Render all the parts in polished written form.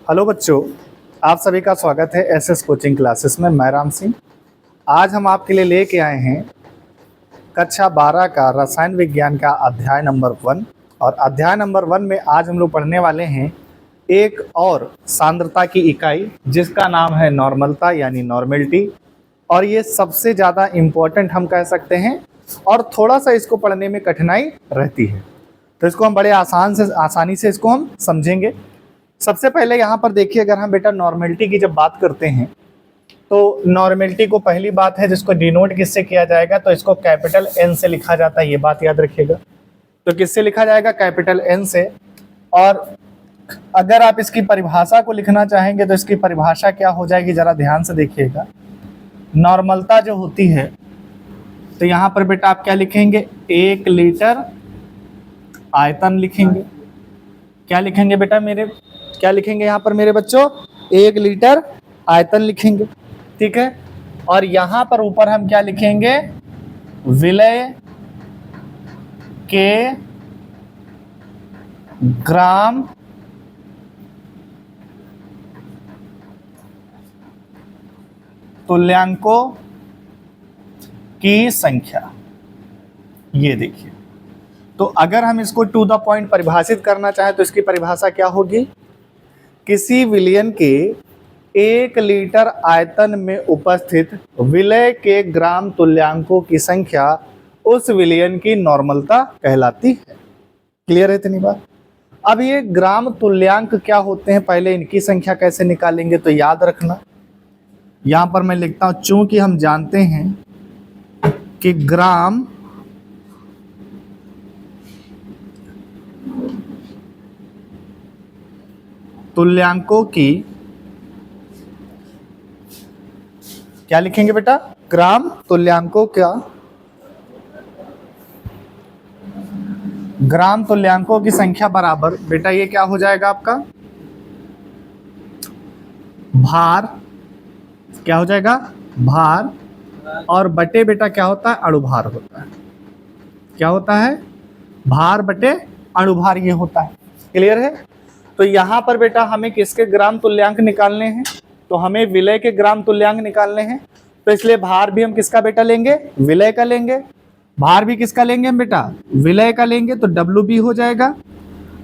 Hello बच्चों, आप सभी का स्वागत है एसएस कोचिंग क्लासेस में। मैं राम सिंह। आज हम आपके लिए लेके आए हैं कक्षा 12 का रसायन विज्ञान का अध्याय नंबर 1। और अध्याय नंबर 1 में आज हम लोग पढ़ने वाले हैं एक और सांद्रता की इकाई जिसका नाम है नॉर्मलता यानी नॉर्मेलिटी। और ये सबसे ज़्यादा इम्पोर्टेंट हम कह सकते हैं और थोड़ा सा इसको पढ़ने में कठिनाई रहती है, तो इसको हम बड़े आसानी से इसको हम समझेंगे। सबसे पहले यहाँ पर देखिए, अगर हम बेटा नॉर्मेलिटी की जब बात करते हैं तो नॉर्मेलिटी को पहली बात है जिसको डिनोट किससे किया जाएगा, तो इसको कैपिटल एन से लिखा जाता है। ये बात याद रखिएगा। तो किससे लिखा जाएगा? कैपिटल एन से। और अगर आप इसकी परिभाषा को लिखना चाहेंगे तो इसकी परिभाषा क्या हो जाएगी, जरा ध्यान से देखिएगा। नॉर्मलता जो होती है तो यहाँ पर बेटा आप क्या लिखेंगे? 1 लीटर आयतन लिखेंगे। क्या लिखेंगे बेटा मेरे? क्या लिखेंगे यहाँ पर मेरे बच्चों? 1 लीटर आयतन लिखेंगे, ठीक है। और यहाँ पर ऊपर हम क्या लिखेंगे? विलय के ग्राम तुल्यांकों की संख्या। ये देखिए, तो अगर हम इसको टू द पॉइंट परिभाषित करना चाहें तो इसकी परिभाषा क्या होगी? किसी विलयन के 1 लीटर आयतन में उपस्थित विलय के ग्राम तुल्यांकों की संख्या उस विलयन की नॉर्मलता कहलाती है। क्लियर है इतनी बात? अब ये ग्राम तुल्यांक क्या होते हैं, पहले इनकी संख्या कैसे निकालेंगे तो याद रखना। यहां पर मैं लिखता हूं, चूंकि हम जानते हैं कि ग्राम तुल्यांकों की, क्या लिखेंगे बेटा? ग्राम तुल्यांकों का, ग्राम तुल्यांकों की संख्या बराबर बेटा ये क्या हो जाएगा आपका? भार। क्या हो जाएगा? भार। और बटे बेटा क्या होता है? अणुभार होता है। क्या होता है? भार बटे अणुभार ये होता है। क्लियर है? तो यहाँ पर बेटा हमें किसके ग्राम तुल्यांक निकालने हैं? तो हमें विलय के ग्राम तुल्यांक निकालने हैं। तो इसलिए भार भी हम किसका बेटा लेंगे? विलय का लेंगे। भार भी किसका लेंगे हम बेटा? विलय का लेंगे, तो WB हो जाएगा।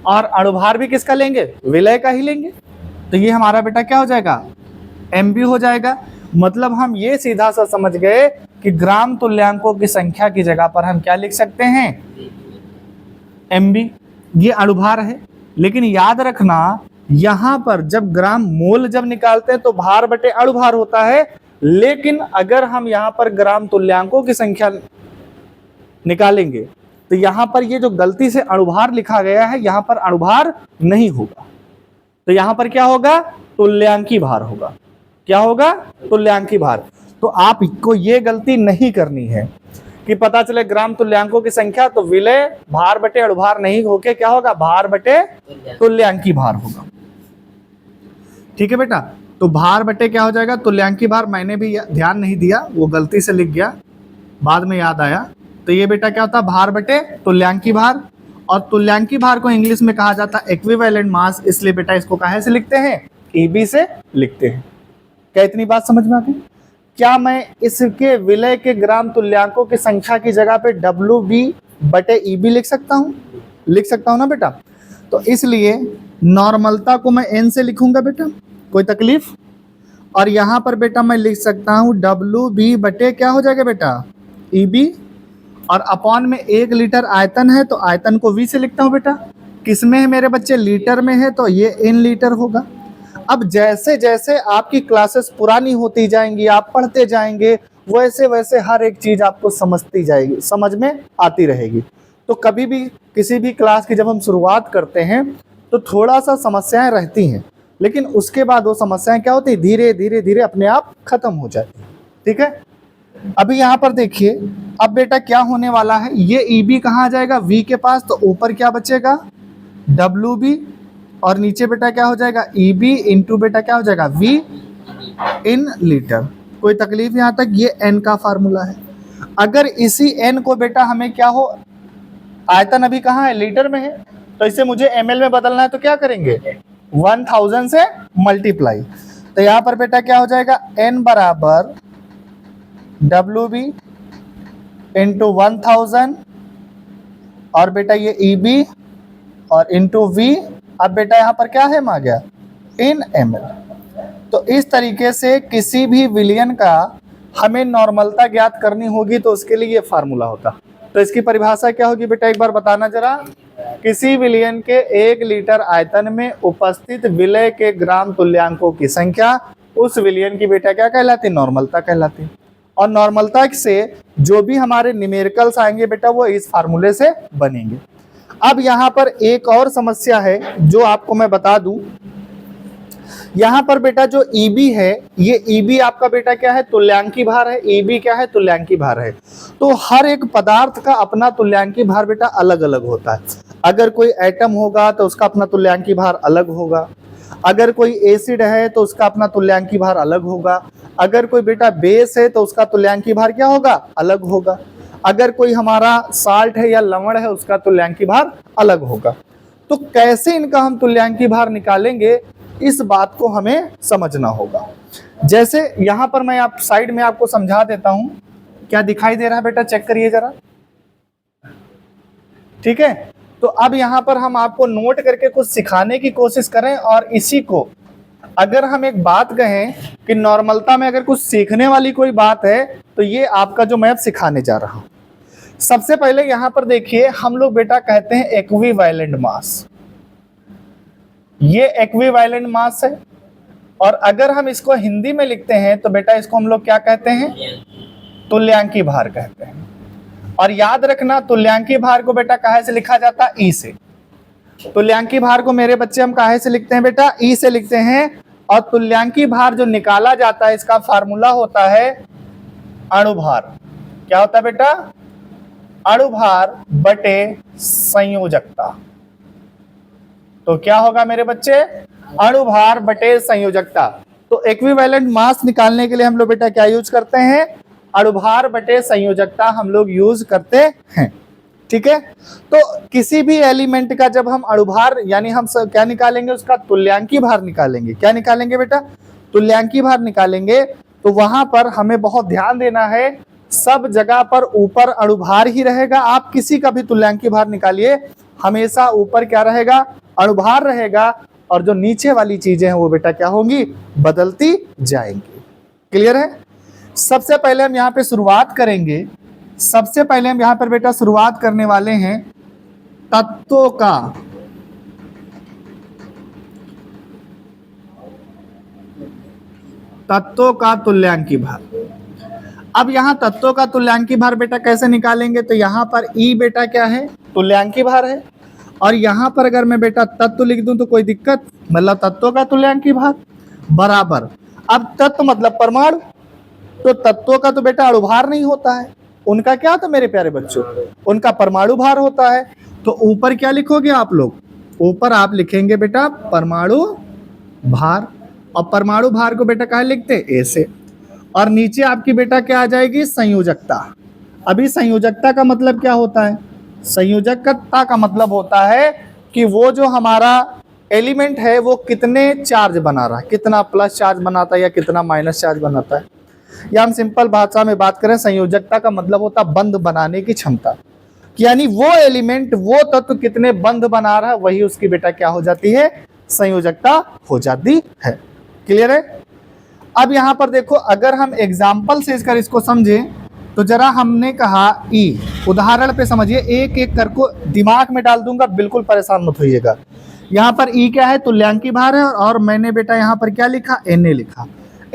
और अणुभार भी किसका लेंगे? विलय का ही लेंगे। तो ये हमारा बेटा क्या हो जाएगा? MB हो जाएगा। मतलब हम ये सीधा सा समझ गए कि ग्राम तुल्यांकों की संख्या की जगह पर हम क्या लिख सकते हैं? MB। ये अणुभार है। लेकिन याद रखना, यहां पर जब ग्राम मोल जब निकालते हैं तो भार बटे अणुभार होता है, लेकिन अगर हम यहां पर ग्राम तुल्यांकों की संख्या निकालेंगे तो यहां पर ये जो गलती से अणुभार लिखा गया है, यहां पर अणुभार नहीं होगा। तो यहां पर क्या होगा? तुल्यांकी भार होगा। क्या होगा? तुल्यांकी भार। तो आपको ये गलती नहीं करनी है कि पता चले ग्राम तुल्यांकों की संख्या तो विलय भार बटे अणुभार नहीं होके क्या होगा? भार बटे तुल्यांकी भार होगा। ठीक है बेटा? तो भार बटे क्या हो जाएगा? तुल्यांकी भार। मैंने भी ध्यान नहीं दिया, वो गलती से लिख गया, बाद में याद आया। तो ये बेटा क्या होता है? भार बटे तुल्यांकी भार। और तुल्यांकी भार को इंग्लिश में कहा जाता है इक्विवेलेंट मास, इसलिए बेटा इसको काहे से लिखते हैं? EB से लिखते हैं। क्या इतनी बात समझ में आ गई? क्या मैं इसके विलय के ग्राम तुल्यांकों की संख्या की जगह पे WB बटे EB लिख सकता हूँ? लिख सकता हूँ ना बेटा? तो इसलिए नॉर्मलता को मैं N से लिखूंगा बेटा, कोई तकलीफ? और यहाँ पर बेटा मैं लिख सकता हूँ WB बटे क्या हो जाएगा बेटा? EB। और अपॉन में 1 लीटर आयतन है तो आयतन को V से लिखता हूँ बेटा। किसमें है मेरे बच्चे? लीटर में है, तो ये N लीटर होगा। अब जैसे जैसे आपकी क्लासेस पुरानी होती जाएंगी, आप पढ़ते जाएंगे, वैसे वैसे हर एक चीज आपको समझती जाएगी, समझ में आती रहेगी। तो कभी भी किसी भी क्लास की जब हम शुरुआत करते हैं तो थोड़ा सा समस्याएं रहती हैं, लेकिन उसके बाद वो समस्याएं क्या होती है? धीरे धीरे धीरे अपने आप खत्म हो जाती है। ठीक है? अभी यहाँ पर देखिए, अब बेटा क्या होने वाला है? ये EB कहाँ आ जाएगा? V के पास। तो ऊपर क्या बचेगा? WB। और नीचे बेटा क्या हो जाएगा? EB इंटू बेटा क्या हो जाएगा? V in litre. कोई तकलीफ यहाँ तक? ये N का फार्मूला है। अगर इसी N को बेटा हमें क्या हो, आयतन अभी कहाँ है? लीटर में है, तो इसे मुझे ml में बदलना है, तो क्या करेंगे? 1000 से मल्टीप्लाई, तो यहाँ पर बेटा क्या हो जाएगा, n बराबर WB इंटू 1000 और बेटा ये EB और इंटू V। अब बेटा यहाँ पर क्या है आ गया, इन ml। तो इस तरीके से किसी भी विलयन का हमें नॉर्मलता ज्ञात करनी होगी तो उसके लिए ये फार्मूला होता। तो इसकी परिभाषा क्या होगी बेटा, एक बार बताना जरा। किसी विलयन के 1 लीटर आयतन में उपस्थित विलय के ग्राम तुल्यांकों की संख्या उस विलयन की बेटा क्या कहलाती, नॉर्मलता कहलाती। और नॉर्मलता से जो भी हमारे न्यूमेरिकल्स आएंगे बेटा वो इस फार्मूले से बनेंगे। अब यहाँ पर एक और समस्या है जो आपको मैं बता दूं। यहाँ पर बेटा जो EB है, ये EB आपका बेटा क्या है, तुल्यांकी भार है। EB क्या है, तुल्यांकी भार है। तो हर एक पदार्थ का अपना तुल्यांकी भार बेटा अलग अलग होता है। अगर कोई एटम होगा तो उसका अपना तुल्यांकी भार अलग होगा, अगर कोई एसिड है तो उसका अपना तुल्यांकी भार अलग होगा, अगर कोई बेटा बेस है तो उसका तुल्यांकी भार क्या होगा, अलग होगा, अगर कोई हमारा साल्ट है या लवण है उसका तुल्यांकी भार अलग होगा। तो कैसे इनका हम तुल्यांकी भार निकालेंगे, इस बात को हमें समझना होगा। जैसे यहां पर मैं आप साइड में आपको समझा देता हूं, क्या दिखाई दे रहा है बेटा, चेक करिए जरा, ठीक है। तो अब यहां पर हम आपको नोट करके कुछ सिखाने की कोशिश करें, और इसी को अगर हम एक बात कहें कि नॉर्मलता में अगर कुछ सीखने वाली कोई बात है तो ये आपका जो मैं सिखाने जा रहा हूं। सबसे पहले यहां पर देखिए, हम लोग बेटा कहते हैं इक्विवेलेंट मास। ये इक्विवेलेंट मास है, और अगर हम इसको हिंदी में लिखते हैं तो बेटा इसको हम लोग क्या कहते हैं, तुल्यांकी भार कहते हैं। और याद रखना, तुल्यांकी भार को बेटा काहे से लिखा जाता है, ई से। तुल्यांकी भार को मेरे बच्चे हम काहे से लिखते हैं बेटा, ई से लिखते हैं। और तुल्यांकी भार जो निकाला जाता है इसका फार्मूला होता है अणुभार। क्या होता है बेटा, अणुभार बटे संयोजकता। तो क्या होगा मेरे बच्चे, अणुभार बटे संयोजकता। तो इक्विवेलेंट मास निकालने के लिए हम लोग बेटा क्या यूज करते हैं, अणुभार बटे संयोजकता हम लोग यूज करते हैं, ठीक है। तो किसी भी एलिमेंट का जब हम अणुभार यानी हम क्या निकालेंगे, उसका तुल्यांकी भार निकालेंगे। क्या निकालेंगे बेटा, तुल्यांकी भार निकालेंगे। तो वहां पर हमें बहुत ध्यान देना है, सब जगह पर ऊपर अणुभार ही रहेगा। आप किसी का भी तुल्यांकी भार निकालिए, हमेशा ऊपर क्या रहेगा, अणुभार रहेगा, और जो नीचे वाली चीजें हैं वो बेटा क्या होंगी, बदलती जाएंगी। क्लियर है। सबसे पहले हम यहाँ पे शुरुआत करेंगे। सबसे पहले हम यहाँ पर बेटा शुरुआत करने वाले हैं तत्वों का तुल्यांकी भार। अब यहाँ तत्वों का तुल्यांकी भार बेटा कैसे निकालेंगे, तो यहाँ पर ई बेटा क्या है, तुल्यांकी भार है। और यहाँ पर अगर मैं बेटा तत्व लिख दूं तो कोई दिक्कत, मतलब तत्वों का तुल्यांकी भार बराबर। अब तत्व मतलब परमाणु, तो तत्वों का तो बेटा अणुभार नहीं होता है, उनका क्या होता है मेरे प्यारे बच्चों, उनका परमाणु भार होता है। तो ऊपर क्या लिखोगे आप लोग, ऊपर आप लिखेंगे बेटा परमाणु भार, और परमाणु भार को बेटा कहाँ लिखते हैं, ए से। और नीचे आपकी बेटा क्या आ जाएगी, संयोजकता। अभी संयोजकता का मतलब क्या होता है, संयोजकता का मतलब होता है कि वो जो हमारा एलिमेंट है वो कितने चार्ज बना रहा है, कितना प्लस चार्ज बनाता है या कितना माइनस चार्ज बनाता है। या हम सिंपल भाषा में बात करें, संयोजकता का मतलब होता है बंध बनाने की क्षमता, यानी वो एलिमेंट वो तत्व कितने बंध बना रहा है, वही उसकी बेटा क्या हो जाती है, संयोजकता हो जाती है। क्लियर है। अब यहां पर देखो, अगर हम एग्जाम्पल से इसको समझें तो जरा हमने कहा ई, उदाहरण पे समझिए, एक एक कर को दिमाग में डाल दूंगा, बिल्कुल परेशान मत होइएगा। यहाँ पर ई क्या है, तुल्यांकी भार है, और मैंने बेटा यहाँ पर क्या लिखा, Na लिखा।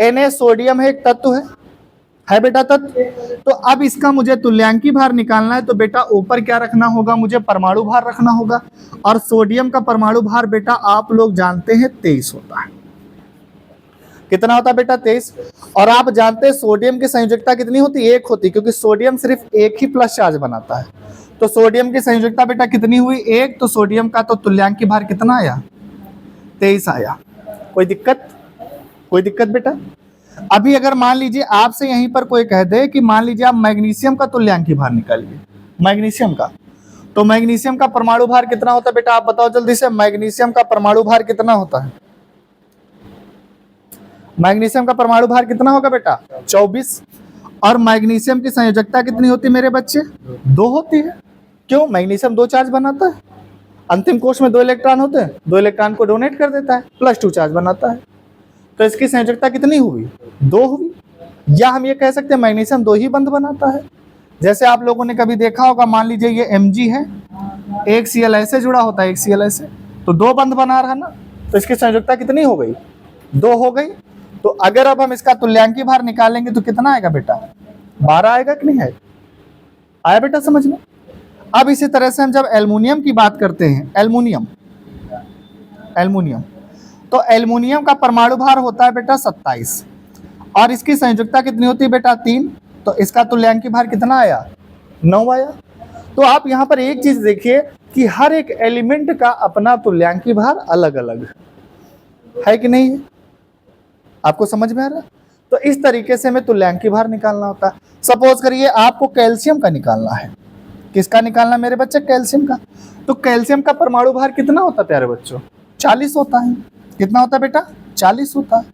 Na सोडियम है, एक तत्व है बेटा तत्व। तो अब इसका मुझे तुल्यांकी भार निकालना है, तो बेटा ऊपर क्या रखना होगा, मुझे परमाणु भार रखना होगा। और सोडियम का परमाणु भार बेटा आप लोग जानते हैं 23 होता है। कितना होता है बेटा, 23। और आप जानते हैं सोडियम की संयोजकता कितनी होती है, 1 होती, क्योंकि सोडियम सिर्फ एक ही प्लस चार्ज बनाता है। तो सोडियम की संयोजकता बेटा कितनी हुई, 1। तो सोडियम का तो तुल्यांकी भार कितना आया, 23 आया। कोई दिक्कत, कोई दिक्कत बेटा। अभी अगर मान लीजिए आपसे यहीं पर कोई कह दे कि मान लीजिए आप मैग्नीशियम का तुल्यांकी भार निकालिए, मैग्नीशियम का, तो मैग्नीशियम का परमाणु भार कितना होता है बेटा, आप बताओ जल्दी से। मैग्नीशियम का परमाणु भार कितना होता है? मैग्नीशियम का परमाणु भार कितना होगा बेटा? 24। और मैग्नीशियम की संयोजकता कितनी होती है मेरे बच्चे? 2 होती है। क्यों? मैग्नीशियम 2 चार्ज बनाता है। अंतिम कोष में 2 इलेक्ट्रॉन होते हैं, 2 इलेक्ट्रॉन को डोनेट कर देता है, +2 चार्ज बनाता है। तो इसकी संयोजकता कितनी हुई? 2 हुई। या हम ये कह सकते हैं मैग्नीशियम 2 ही बंध बनाता है। जैसे आप लोगों ने कभी देखा होगा, मान लीजिए ये Mg है, एक Cl ऐसे जुड़ा होता है, एक Cl ऐसे, तो 2 बंध बना रहा ना, तो इसकी संयोजकता कितनी हो गई? 2 हो गई। तो अगर अब हम इसका तुल्यांकी भार निकालेंगे तो कितना आएगा बेटा? 12 आएगा कि नहीं आएगा? आया बेटा समझ में? अब इसी तरह से हम जब एल्युमिनियम की बात करते हैं, एल्युमिनियम, तो एल्युमिनियम का परमाणु भार होता है बेटा 27, और इसकी संयोजकता कितनी होती है बेटा? 3। तो इसका तुल्यांकी भार कितना आया? 9 आया। तो आप यहाँ पर एक चीज देखिए कि हर एक एलिमेंट का अपना तुल्यांकी भार अलग अलग है कि नहीं है? आपको समझ में आ रहा है? तो इस तरीके से हमें तुल्यांकी भार निकालना होता है। सपोज करिए आपको कैल्शियम का निकालना है। किसका निकालना मेरे बच्चे? कैल्शियम का। तो कैल्शियम का परमाणु भार कितना होता है प्यारे बच्चों? 40 होता है। कितना होता है बेटा? 40 होता है।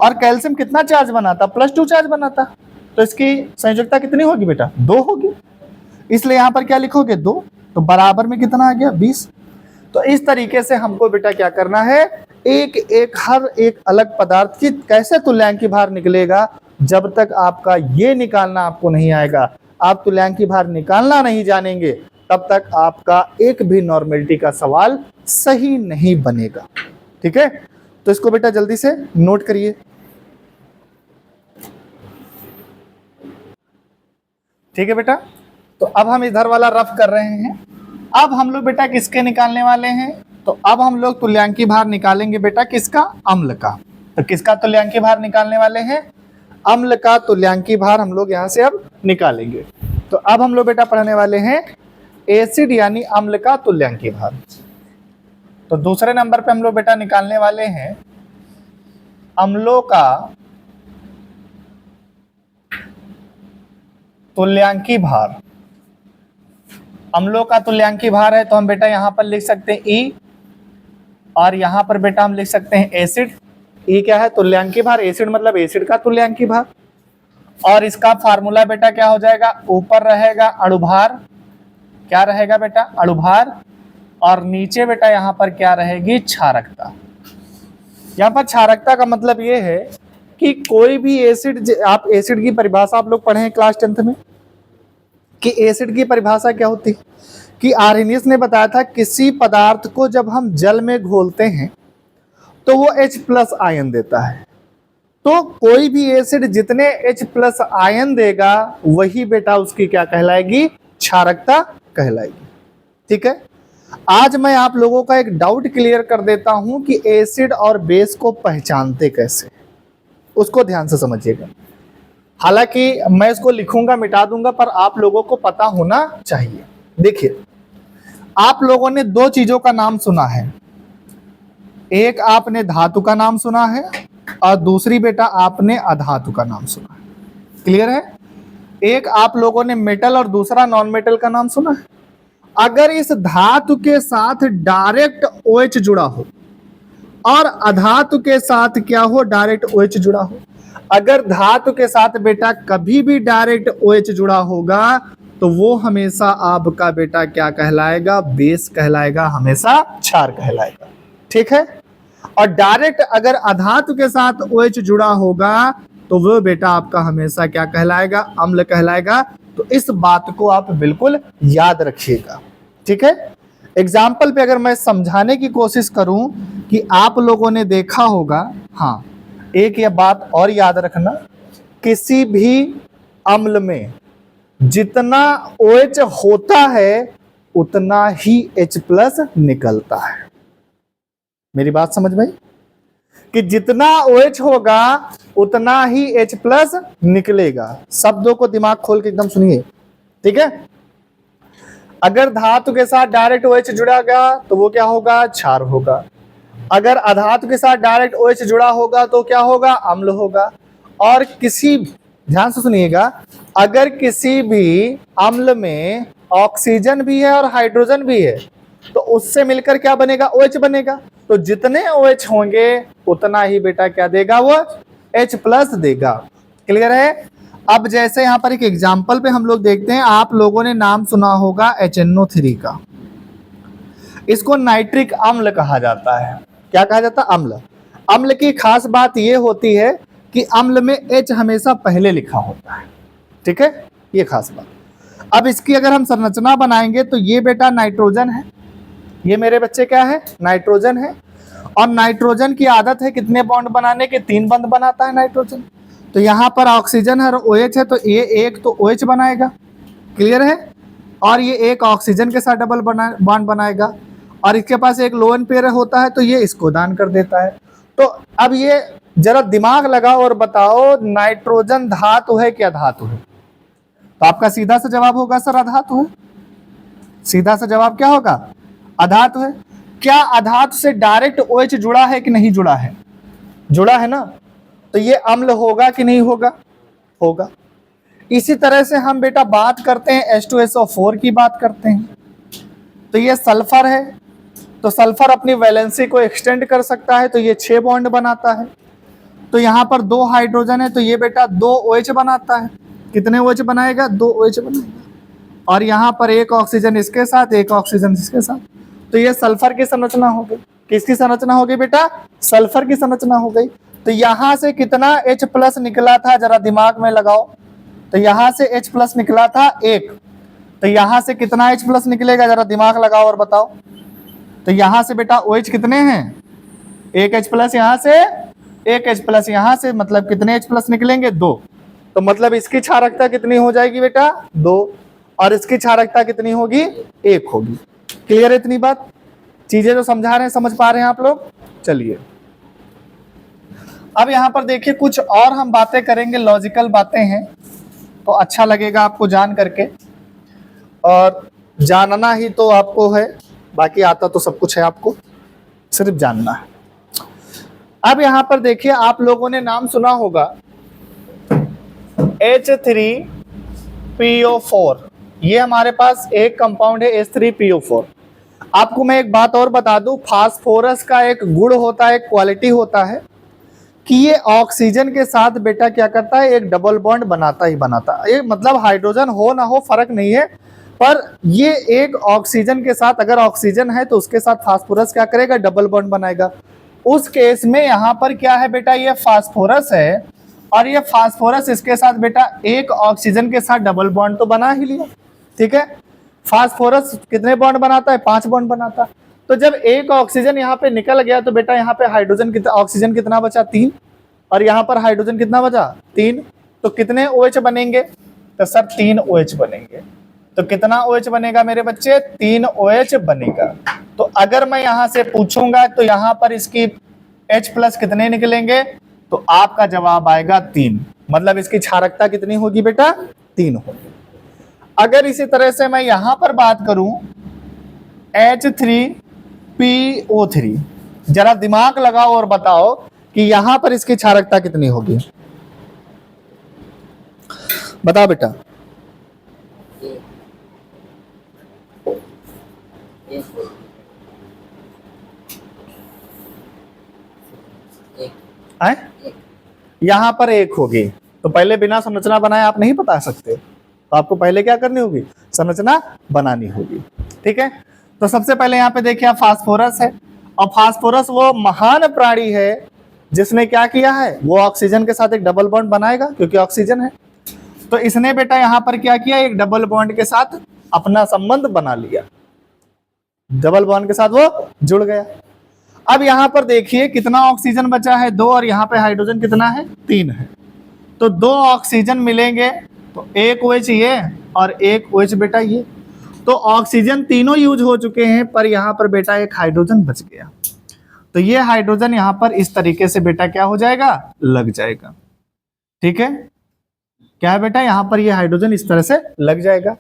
और कैल्शियम कितना चार्ज बनाता? +2 चार्ज बनाता। तो इसकी संयोजकता कितनी होगी बेटा? 2 होगी। इसलिए यहाँ पर क्या लिखोगे? 2। तो बराबर में कितना आ गया? 20। तो इस तरीके से हमको बेटा क्या करना है, एक एक हर एक अलग पदार्थ की कैसे तुल्यांकी भार निकलेगा, जब तक आपका ये निकालना आपको नहीं आएगा, आप तुल्यांकी भार निकालना नहीं जानेंगे, तब तक आपका एक भी नॉर्मेलिटी का सवाल सही नहीं बनेगा। ठीक है, तो इसको बेटा जल्दी से नोट करिए। ठीक है बेटा, तो अब हम इधर वाला रफ कर रहे हैं। अब हम लोग बेटा किसके निकालने वाले हैं? तो अब हम लोग तुल्यांकी भार निकालेंगे बेटा किसका? अम्ल का। तो किसका तुल्यांकी भार निकालने वाले हैं? अम्ल का तुल्यांकी भार हम लोग यहाँ से अब निकालेंगे। तो अब हम लोग बेटा पढ़ने वाले हैं एसिड यानी अम्ल का तुल्यांकी भार। तो दूसरे नंबर पे हम लोग बेटा निकालने वाले हैं अम्लों का तुल्यांकी भार। अम्लों का तुल्यांकी भार है तो हम बेटा यहां पर लिख सकते हैं ई, और यहां पर बेटा हम लिख सकते हैं एसिड। ई क्या है? तुल्यांकी भार। एसिड मतलब एसिड का तुल्यांकी भार। और इसका फार्मूला बेटा क्या हो जाएगा? ऊपर रहेगा अणुभार। क्या रहेगा बेटा? अणुभार। और नीचे बेटा यहां पर क्या रहेगी? क्षारकता। यहां पर क्षारकता का मतलब ये है कि कोई भी एसिड, आप एसिड की परिभाषा आप लोग पढ़े हैं क्लास 10th में कि एसिड की परिभाषा क्या होती है, कि आर्हेनियस ने बताया था किसी पदार्थ को जब हम जल में घोलते हैं तो वो H+ आयन देता है। तो कोई भी एसिड जितने H+ आयन देगा वही बेटा उसकी क्या कहलाएगी? क्षारकता कहलाएगी। ठीक है, आज मैं आप लोगों का एक डाउट क्लियर कर देता हूं कि एसिड और बेस को पहचानते कैसे, उसको ध्यान से समझिएगा। हालांकि मैं इसको लिखूंगा मिटा दूंगा, पर आप लोगों को पता होना चाहिए। देखिए, आप लोगों ने 2 चीजों का नाम सुना है। एक आपने धातु का नाम सुना है और दूसरी बेटा आपने अधातु का नाम सुना है। क्लियर है? एक आप लोगों ने मेटल और दूसरा नॉन मेटल का नाम सुना है। अगर इस धातु के साथ डायरेक्ट OH जुड़ा हो और अधातु के साथ क्या हो? डायरेक्ट OH जुड़ा हो। अगर धातु के साथ बेटा कभी भी डायरेक्ट OH जुड़ा होगा तो वो हमेशा आपका बेटा क्या कहलाएगा? बेस कहलाएगा, हमेशा क्षार कहलाएगा। ठीक है, और डायरेक्ट अगर अधातु के साथ OH जुड़ा होगा तो वो बेटा आपका हमेशा क्या कहलाएगा? अम्ल कहलाएगा। तो इस बात को आप बिल्कुल याद रखिएगा। ठीक है, एग्जाम्पल पे अगर मैं समझाने की कोशिश करूं कि आप लोगों ने देखा होगा, हाँ, एक ये बात और याद रखना, किसी भी अम्ल में जितना OH होता है उतना ही H+ निकलता है। मेरी बात समझ में? कि जितना OH होगा उतना ही H+ निकलेगा। शब्दों को दिमाग खोल के एकदम सुनिए। ठीक है, अगर धातु के साथ डायरेक्ट OH जुड़ेगा तो वो क्या होगा? क्षार होगा। अगर अधातु के साथ डायरेक्ट OH जुड़ा होगा तो क्या होगा? अम्ल होगा। और किसी, ध्यान से सुनिएगा, अगर किसी भी अम्ल में ऑक्सीजन भी है और हाइड्रोजन भी है, तो उससे मिलकर क्या बनेगा, OH बनेगा। तो जितने OH होंगे उतना ही बेटा क्या देगा, वो H+ देगा। क्लियर है। अब जैसे यहाँ पर एक एग्जाम्पल पे हम लोग देखते हैं, आप लोगों ने नाम सुना होगा HNO3 का। इसको नाइट्रिक अम्ल कहा जाता है। क्या कहा जाता है, अम्ल। अम्ल की खास बात यह होती है कि अम्ल में H हमेशा पहले लिखा होता है। ठीक है, ये खास बात। अब इसकी अगर हम संरचना बनाएंगे तो ये बेटा नाइट्रोजन है, ये मेरे बच्चे क्या है, नाइट्रोजन है। और नाइट्रोजन की आदत है कितने बॉन्ड बनाने के, 3 बॉन्ड बनाता है नाइट्रोजन। तो यहाँ पर ऑक्सीजन है और OH है, तो ये एक तो OH बनाएगा। क्लियर है। और ये एक ऑक्सीजन के साथ डबल बॉन्ड बनाएगा, और इसके पास एक लोन पेयर होता है, तो ये इसको दान कर देता है। तो अब ये जरा दिमाग लगाओ और बताओ, नाइट्रोजन धातु है क्या धातु है? तो आपका सीधा सा जवाब होगा सर अधातु है। सीधा सा जवाब क्या होगा, अधातु है। क्या अधातु से डायरेक्ट OH जुड़ा है कि नहीं जुड़ा है? जुड़ा है ना, तो ये अम्ल होगा कि नहीं होगा, होगा। इसी तरह से हम बेटा बात करते हैं H2SO4 की बात करते हैं, तो ये सल्फर है, तो सल्फर अपनी वैलेंसी को एक्सटेंड कर सकता है, तो ये 6 बॉन्ड बनाता है। तो यहाँ पर 2 हाइड्रोजन है, तो ये बेटा 2 OH बनाता है। कितने OH बनाएगा, 2 OH बनाएगा। और यहाँ पर एक ऑक्सीजन इसके साथ, एक ऑक्सीजन इसके साथ, तो ये सल्फर की संरचना हो गई। किसकी संरचना हो गई बेटा, सल्फर की संरचना हो गई। तो यहाँ से कितना H+ निकला था, जरा दिमाग में लगाओ। तो यहाँ से H+ निकला था 1, तो यहाँ से कितना H+ निकलेगा, जरा दिमाग लगाओ और बताओ। तो यहाँ से बेटा OH कितने हैं, 1 H+ यहाँ से, 1 H+ यहाँ से, मतलब कितने H+ निकलेंगे, 2। तो मतलब इसकी क्षारकता कितनी हो जाएगी बेटा, 2, और इसकी क्षारकता कितनी होगी, 1 होगी। क्लियर है इतनी बात? चीजें जो समझा रहे हैं समझ पा रहे हैं आप लोग? चलिए अब यहाँ पर देखिए कुछ और हम बातें करेंगे, लॉजिकल बातें हैं, तो अच्छा लगेगा आपको जान करके। और जानना ही तो आपको है, बाकी आता तो सब कुछ है, आपको सिर्फ जानना है। अब यहाँ पर देखिए आप लोगों ने नाम सुना होगा H3PO4, ये हमारे पास एक कंपाउंड है H3PO4। आपको मैं एक बात और बता दूं, फास्फोरस का एक गुण होता है, एक क्वालिटी होता है कि ये ऑक्सीजन के साथ बेटा क्या करता है, एक डबल बॉन्ड बनाता ही बनाता है। ये मतलब हाइड्रोजन हो ना हो फर्क नहीं है, पर ये एक ऑक्सीजन के साथ, अगर ऑक्सीजन है तो उसके साथ फास्फोरस क्या करेगा, डबल बॉन्ड बनाएगा। उस केस में यहाँ पर क्या है बेटा, ये फास्फोरस है, और ये फास्फोरस इसके साथ बेटा एक ऑक्सीजन के साथ डबल बॉन्ड तो बना ही लिया। ठीक है, फास्फोरस कितने बॉन्ड बनाता है, 5 बॉन्ड बनाता है। तो जब एक ऑक्सीजन यहाँ पे निकल गया तो बेटा यहाँ पे हाइड्रोजन कितना, ऑक्सीजन कितना बचा, 3, और यहाँ पर हाइड्रोजन कितना बचा, 3। तो कितने OH बनेंगे, तो सर 3 OH बनेंगे। तो कितना OH बनेगा मेरे बच्चे, 3 OH बनेगा। तो अगर मैं यहाँ से पूछूंगा तो यहाँ पर इसकी H+ कितने निकलेंगे, तो आपका जवाब आएगा 3। मतलब इसकी क्षारकता कितनी होगी बेटा, 3 होगी। अगर इसी तरह से मैं यहां पर बात करूं H3PO3, जरा दिमाग लगाओ और बताओ कि यहां पर इसकी क्षारकता कितनी होगी, बताओ बेटा। यहां पर 1 होगी। तो पहले बिना संरचना बनाए आप नहीं बता सकते, तो आपको पहले क्या करनी होगी, संरचना बनानी होगी। ठीक है, तो सबसे पहले यहाँ पे देखिए फास्फोरस है, और फास्फोरस वो महान प्राणी है जिसने क्या किया है, वो ऑक्सीजन के साथ एक डबल बॉन्ड बनाएगा क्योंकि ऑक्सीजन है। तो इसने बेटा यहाँ पर क्या किया, एक डबल बॉन्ड के साथ अपना संबंध बना लिया, डबल बॉन्ड के साथ वो जुड़ गया। अब यहाँ पर देखिए कितना ऑक्सीजन बचा है, 2, और यहाँ पे हाइड्रोजन कितना है, 3 है। तो 2 ऑक्सीजन मिलेंगे तो 1 OH ये और 1 OH बेटा ये। तो ऑक्सीजन तीनों यूज हो चुके हैं, पर यहाँ पर बेटा एक हाइड्रोजन बच गया। तो ये हाइड्रोजन यहाँ पर इस तरीके से बेटा क्या हो जाएगा, लग जाएगा। ठीक है, क्या है बेटा, यहाँ पर ये हाइड्रोजन इस तरह से लग जाएगा।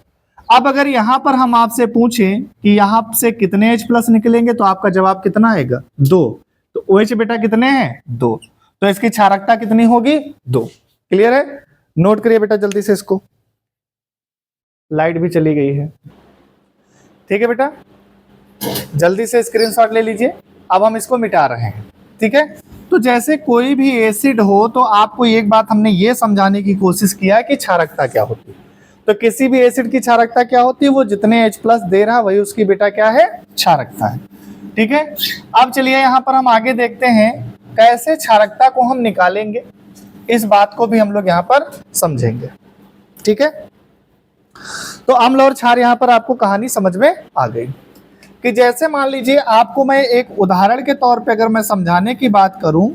अब अगर यहाँ पर हम आपसे पूछें कि यहाँ से कितने H+ निकलेंगे, तो आपका जवाब कितना आएगा, 2। तो OH बेटा कितने हैं, 2। तो इसकी क्षारकता कितनी होगी, 2। क्लियर है, नोट करिए बेटा जल्दी से इसको, लाइट भी चली गई है। ठीक है बेटा, जल्दी से स्क्रीनशॉट ले लीजिए। अब हम इसको मिटा रहे हैं, ठीक है। तो जैसे कोई भी एसिड हो तो आपको एक बात हमने ये समझाने की कोशिश किया है कि क्षारकता क्या होती है। तो किसी भी एसिड की क्षारकता क्या होती है, वो जितने H+ दे रहा वही उसकी बेटा क्या है, क्षारकता है, ठीक है। अब चलिए यहाँ पर हम आगे देखते हैं कैसे क्षारकता को हम निकालेंगे, इस बात को भी हम लोग यहाँ पर समझेंगे, ठीक है। तो अम्ल और क्षार यहाँ पर आपको कहानी समझ में आ गई कि जैसे मान लीजिए आपको मैं एक उदाहरण के तौर पे अगर मैं समझाने की बात करूं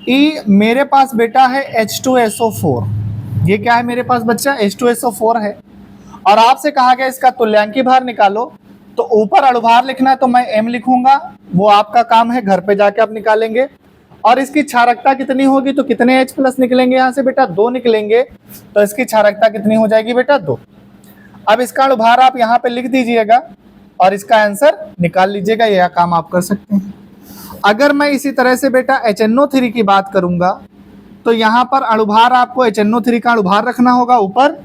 कि मेरे पास बेटा है H2SO4, ये क्या है मेरे पास बच्चा, H2SO4 है, और आपसे कहा गया इसका तुल्यांकी भार निकालो। तो ऊपर अणुभार लिखना है तो मैं M लिखूंगा, वो आपका काम है, घर पे जाके आप निकालेंगे। और इसकी क्षारकता कितनी होगी, तो कितने H+ निकलेंगे यहाँ से बेटा, 2 निकलेंगे। तो इसकी क्षारकता कितनी हो जाएगी बेटा, 2। अब इसका अणुभार आप यहाँ पे लिख दीजिएगा और इसका आंसर निकाल लीजिएगा, यह काम आप कर सकते हैं। अगर मैं इसी तरह से बेटा HNO3 की बात करूंगा तो यहाँ पर अणुभार आपको HNO3 का अणुभार रखना होगा ऊपर,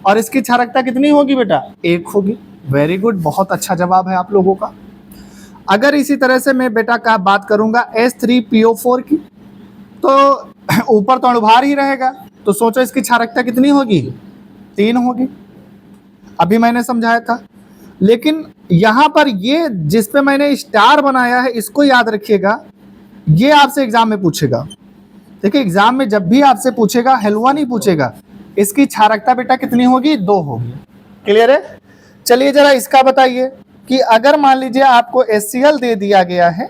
और इसकी क्षारकता कितनी होगी बेटा, 1 होगी। वेरी गुड, बहुत अच्छा जवाब है आप लोगों का। अगर इसी तरह से मैं बेटा का बात करूंगा H3PO4 की, तो ऊपर तो अणुभार ही रहेगा, तो सोचो इसकी क्षारकता कितनी होगी, 3 होगी। अभी मैंने समझाया था, लेकिन यहाँ पर ये जिस पे मैंने स्टार बनाया है इसको याद रखिएगा, ये आपसे एग्जाम में पूछेगा। देखिए एग्जाम में जब भी आपसे पूछेगा, हलवा नहीं पूछेगा, इसकी क्षारकता बेटा कितनी होगी, 2 होगी। क्लियर है। चलिए जरा इसका बताइए कि अगर मान लीजिए आपको HCl दे दिया गया है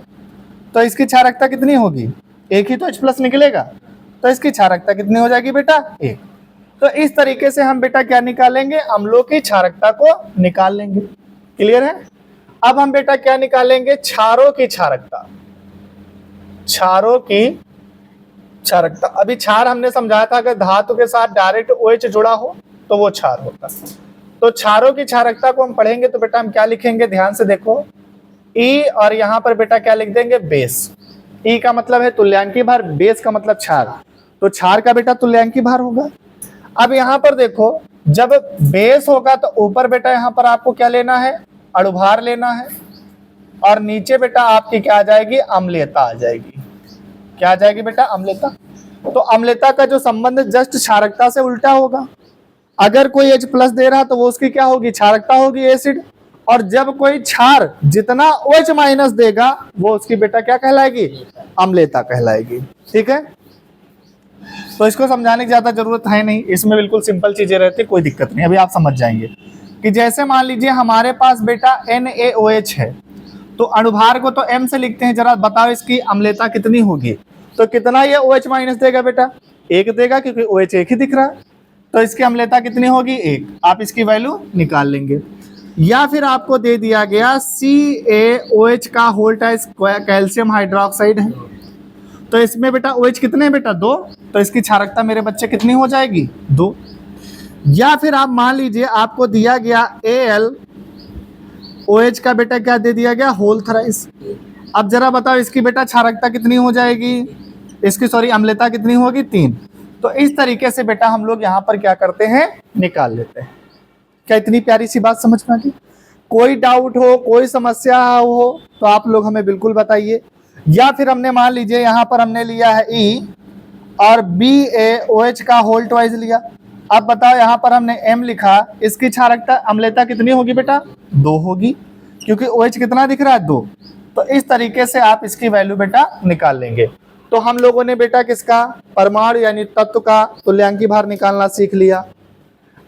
तो इसकी क्षारकता कितनी होगी, 1 ही तो H+ निकलेगा, तो इसकी क्षारकता कितनी हो जाएगी बेटा, 1। तो इस तरीके से हम बेटा क्या निकालेंगे, अम्लों की क्षारकता को निकाल लेंगे। क्लियर है। अब हम बेटा क्या निकालेंगे, क्षारों की क्षारकता। क्षारों की क्षारकता, अभी क्षार हमने समझाया था अगर धातु के साथ डायरेक्ट OH जुड़ा हो तो वो क्षार होता है। तो क्षारों की क्षारकता को हम पढ़ेंगे तो बेटा हम क्या लिखेंगे, ध्यान से देखो, E और यहाँ पर बेटा क्या लिख देंगे, बेस। E का मतलब है तुल्यांकी भार, बेस का मतलब क्षार, तो क्षार का बेटा तुल्यांकी भार होगा। अब यहाँ पर देखो, जब बेस होगा तो ऊपर बेटा यहाँ पर आपको क्या लेना है, अणुभार लेना है, और नीचे बेटा आपकी क्या आ जाएगी, अम्लीयता आ जाएगी। क्या आ जाएगी बेटा, अम्लीयता। तो अम्लीयता का जो संबंध जस्ट क्षारकता से उल्टा होगा। अगर कोई H+ दे रहा तो वो उसकी क्या होगी, क्षारकता होगी, एसिड। और जब कोई क्षार जितना OH- देगा वो उसकी बेटा क्या कहलाएगी, अम्लीयता कहलाएगी। ठीक है, तो इसको समझाने की ज्यादा जरूरत है नहीं, इसमें बिल्कुल सिंपल चीजें रहती, कोई दिक्कत नहीं। अभी आप समझ जाएंगे कि जैसे मान लीजिए हमारे पास बेटा NaOH है, तो अणुभार को तो M से लिखते हैं, जरा बताओ इसकी अम्लीयता कितनी होगी। तो कितना ये OH- देगा बेटा, 1 देगा, क्योंकि OH 1 ही दिख रहा है, तो इसकी अम्लीयता कितनी होगी, 1। आप इसकी वैल्यू निकाल लेंगे। या फिर आपको दे दिया गया CaOH का होल टाइप कैल्शियम हाइड्रोक्साइड है, तो इसमें बेटा OH कितने हैं बेटा, 2, तो इसकी क्षारकता मेरे बच्चे कितनी हो जाएगी, 2। या फिर आप मान लीजिए आपको दिया गया AlOH का बेटा क्या दे दिया गया, होल थ्राइस। अब जरा बताओ इसकी बेटा क्षारकता कितनी हो जाएगी, इसकी सॉरी अम्लीयता कितनी होगी, 3। तो इस तरीके से बेटा हम लोग यहाँ पर क्या करते हैं, निकाल लेते हैं। क्या इतनी प्यारी सी बात समझ में आ गई? कोई डाउट हो, कोई समस्या हो तो आप लोग हमें बिल्कुल बताइए। या फिर हमने मान लीजिए यहाँ पर हमने लिया है E और BaOH का होल ट्वाइस लिया। अब बताओ यहाँ पर हमने M लिखा, इसकी क्षारकता अम्लीयता कितनी होगी बेटा, 2 होगी, क्योंकि OH कितना दिख रहा है, 2। तो इस तरीके से आप इसकी वैल्यू बेटा निकाल लेंगे। तो हम लोगों ने बेटा किसका, परमाणु यानी तत्व का तुल्यांकी भार निकालना सीख लिया,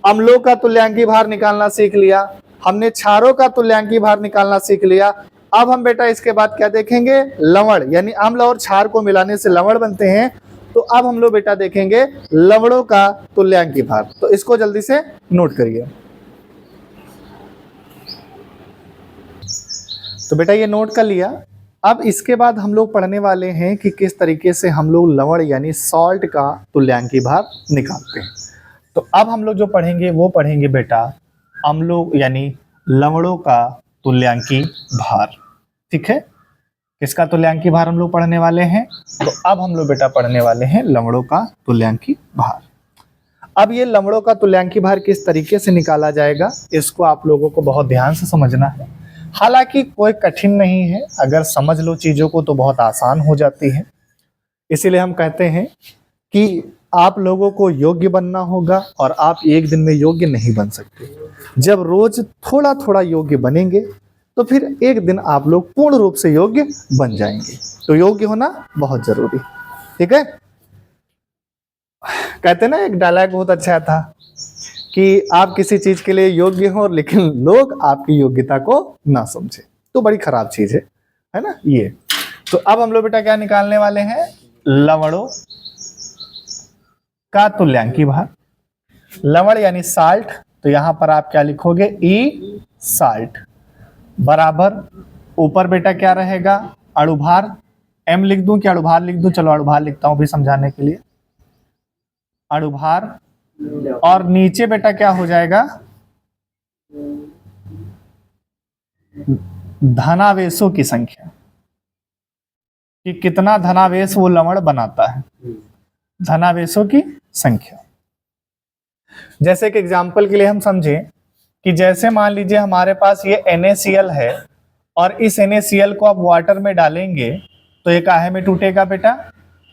अम्लों का तुल्यांकी भार निकालना सीख लिया, हमने क्षारों का तुल्यांकी भार निकालना सीख लिया। अब हम बेटा इसके बाद क्या देखेंगे, लवण, यानी अम्ल और क्षार को मिलाने से लवण बनते हैं। तो अब हम लोग बेटा देखेंगे लवणों का तुल्यांकी भार। तो इसको जल्दी से नोट करिए। तो बेटा ये नोट कर लिया। अब इसके बाद हम लोग पढ़ने वाले हैं कि किस तरीके से हम लोग लवण यानी सॉल्ट का तुल्यांकी भार निकालते हैं। तो अब हम लोग जो पढ़ेंगे वो पढ़ेंगे बेटा अम्लों यानी लवणों का तुल्यांकी भार। ठीक है, किसका तुल्यांकी भार हम लोग पढ़ने वाले हैं, तो अब हम लोग बेटा पढ़ने वाले हैं लवणों का तुल्यांकी भार। अब ये लवणों का तुल्यांकी भार किस तरीके से निकाला जाएगा, इसको आप लोगों को बहुत ध्यान से समझना है। हालांकि कोई कठिन नहीं है, अगर समझ लो चीजों को तो बहुत आसान हो जाती है। इसीलिए हम कहते हैं कि आप लोगों को योग्य बनना होगा और आप एक दिन में योग्य नहीं बन सकते। जब रोज थोड़ा थोड़ा योग्य बनेंगे तो फिर एक दिन आप लोग पूर्ण रूप से योग्य बन जाएंगे। तो योग्य होना बहुत जरूरी, ठीक है। कहते ना, एक डायलॉग बहुत अच्छा था कि आप किसी चीज के लिए योग्य हो लेकिन लोग आपकी योग्यता को ना समझे, तो बड़ी खराब चीज है ना ये। तो अब हम लोग बेटा क्या निकालने वाले हैं, लवणों का तुल्यांकी भार। लवण यानी साल्ट, तो यहां पर आप क्या लिखोगे, ई साल्ट बराबर, ऊपर बेटा क्या रहेगा, अणुभार। एम लिख दूं कि अणुभार लिख दूं, चलो अणुभार लिखता हूं भी समझाने के लिए, अणुभार। और नीचे बेटा क्या हो जाएगा, धनावेशों की संख्या, कि कितना धनावेश वो लवण बनाता है, धनावेशों की संख्या। जैसे कि एग्जाम्पल के लिए हम समझें कि जैसे मान लीजिए हमारे पास ये NaCl है और इस NaCl को आप वाटर में डालेंगे तो ये काहे में टूटेगा बेटा,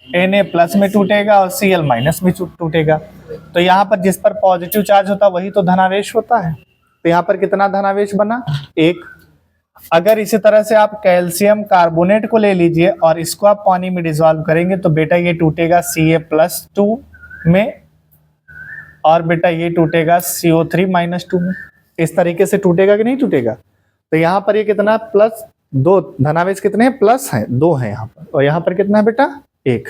Na प्लस में टूटेगा और Cl माइनस में टूटेगा। तो यहाँ पर जिस पर पॉजिटिव चार्ज होता है वही तो धनावेश होता है। तो यहाँ पर कितना धनावेश बना, 1। अगर इसी तरह से आप कैल्शियम कार्बोनेट को ले लीजिए और इसको आप पानी में डिसॉल्व करेंगे तो बेटा ये टूटेगा Ca+2 में और बेटा ये टूटेगा CO3-2 में। इस तरीके से टूटेगा कि नहीं टूटेगा। तो यहाँ पर ये कितना, +2, धनावेश कितने हैं, प्लस हैं 2 हैं यहाँ पर, और यहाँ पर कितना है बेटा, 1।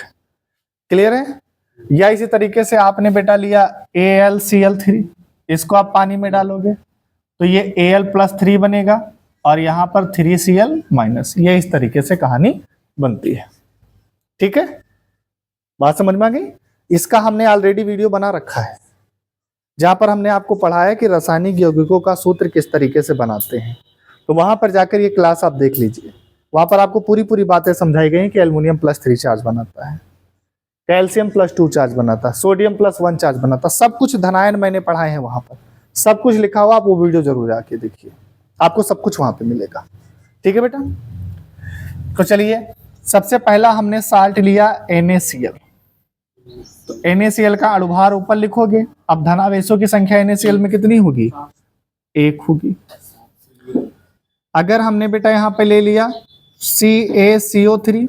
क्लियर है। या इसी तरीके से आपने बेटा लिया AlCl3, इसको आप पानी में डालोगे तो ये Al+3 बनेगा और यहाँ पर 3Cl-। ये इस तरीके से कहानी बनती है, ठीक है। बात समझ में आ गई। इसका हमने ऑलरेडी वीडियो बना रखा है जहां पर हमने आपको पढ़ाया कि रासायनिक यौगिकों का सूत्र किस तरीके से बनाते हैं। तो वहां पर जाकर ये क्लास आप देख लीजिए, वहां पर आपको पूरी बातें समझाई गई कि एल्युमिनियम +3 चार्ज बनाता है, कैल्शियम +2 चार्ज बनाता है, सोडियम +1 चार्ज बनाता है। सब कुछ धनायन मैंने पढ़ाए हैं, वहां पर सब कुछ लिखा हुआ, आप वो वीडियो जरूर जाके देखिए, आपको सब कुछ वहां पे मिलेगा, ठीक है बेटा। तो चलिए, सबसे पहला हमने साल्ट लिया NaCl, तो NaCl का अणुभार ऊपर लिखोगे। अब धनावेशों की संख्या NaCl में कितनी होगी, 1 होगी। अगर हमने बेटा यहाँ पे ले लिया CaCO3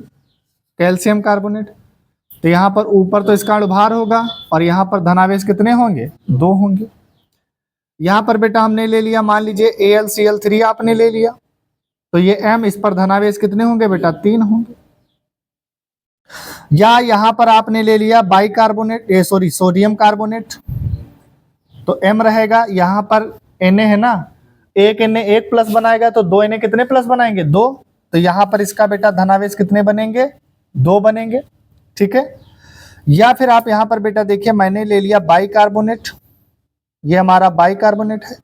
कैल्शियम कार्बोनेट, तो यहाँ पर ऊपर तो इसका अणुभार होगा और यहाँ पर धनावेश कितने होंगे, 2 होंगे। यहाँ पर बेटा हमने ले लिया, मान लीजिए AlCl3 आपने ले लिया, तो ये M, इस पर धनावेश कितने होंगे बेटा, 3 होंगे। या यहाँ पर आपने ले लिया बाइकार्बोनेट, सोडियम कार्बोनेट, तो M रहेगा। यहाँ पर Na है ना, एक Na 1 प्लस बनाएगा तो 2 Na कितने प्लस बनाएंगे, 2। तो यहाँ पर इसका बेटा धनावेश कितने बनेंगे, 2 बनेंगे, ठीक है। या फिर आप यहाँ पर बेटा देखिए, मैंने ले लिया बाइकार्बोनेट, ये हमारा बाइकार्बोनेट है,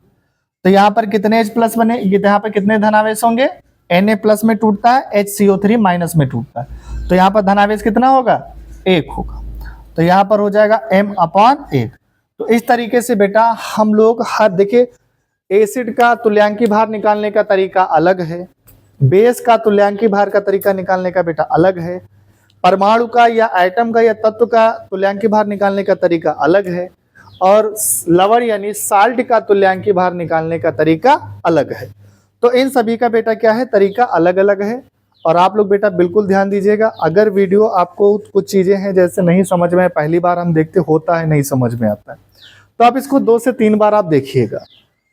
तो यहाँ पर कितने H+ बने, यहाँ पर कितने धनावेश होंगे, Na+ में टूटता है, HCO3- में टूटता है, तो यहाँ पर धनावेश कितना होगा, 1 होगा। तो यहाँ पर हो जाएगा M/1। तो इस तरीके से बेटा हम लोग हर, देखिए एसिड का तुल्यांकी भार निकालने का तरीका अलग है, बेस का तुल्यांकी भार का तरीका निकालने का बेटा अलग है, परमाणु का या एटम का या तत्व का तुल्यांकी भार निकालने का तरीका अलग है, और लवण यानी साल्ट का तुल्यांकी भार निकालने का तरीका अलग है। तो इन सभी का बेटा क्या है, तरीका अलग अलग है। और आप लोग बेटा बिल्कुल ध्यान दीजिएगा, अगर वीडियो आपको कुछ चीजें हैं जैसे नहीं समझ में, पहली बार हम देखते होता है नहीं समझ में आता है, तो आप इसको 2 से 3 बार आप देखिएगा,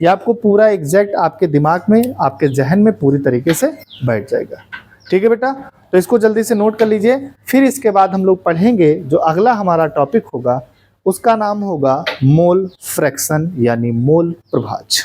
ये आपको पूरा एग्जैक्ट आपके दिमाग में, आपके जहन में पूरी तरीके से बैठ जाएगा, ठीक है बेटा। तो इसको जल्दी से नोट कर लीजिए। फिर इसके बाद हम लोग पढ़ेंगे जो अगला हमारा टॉपिक होगा, उसका नाम होगा मोल फ्रैक्शन यानी मोल प्रभाज्य।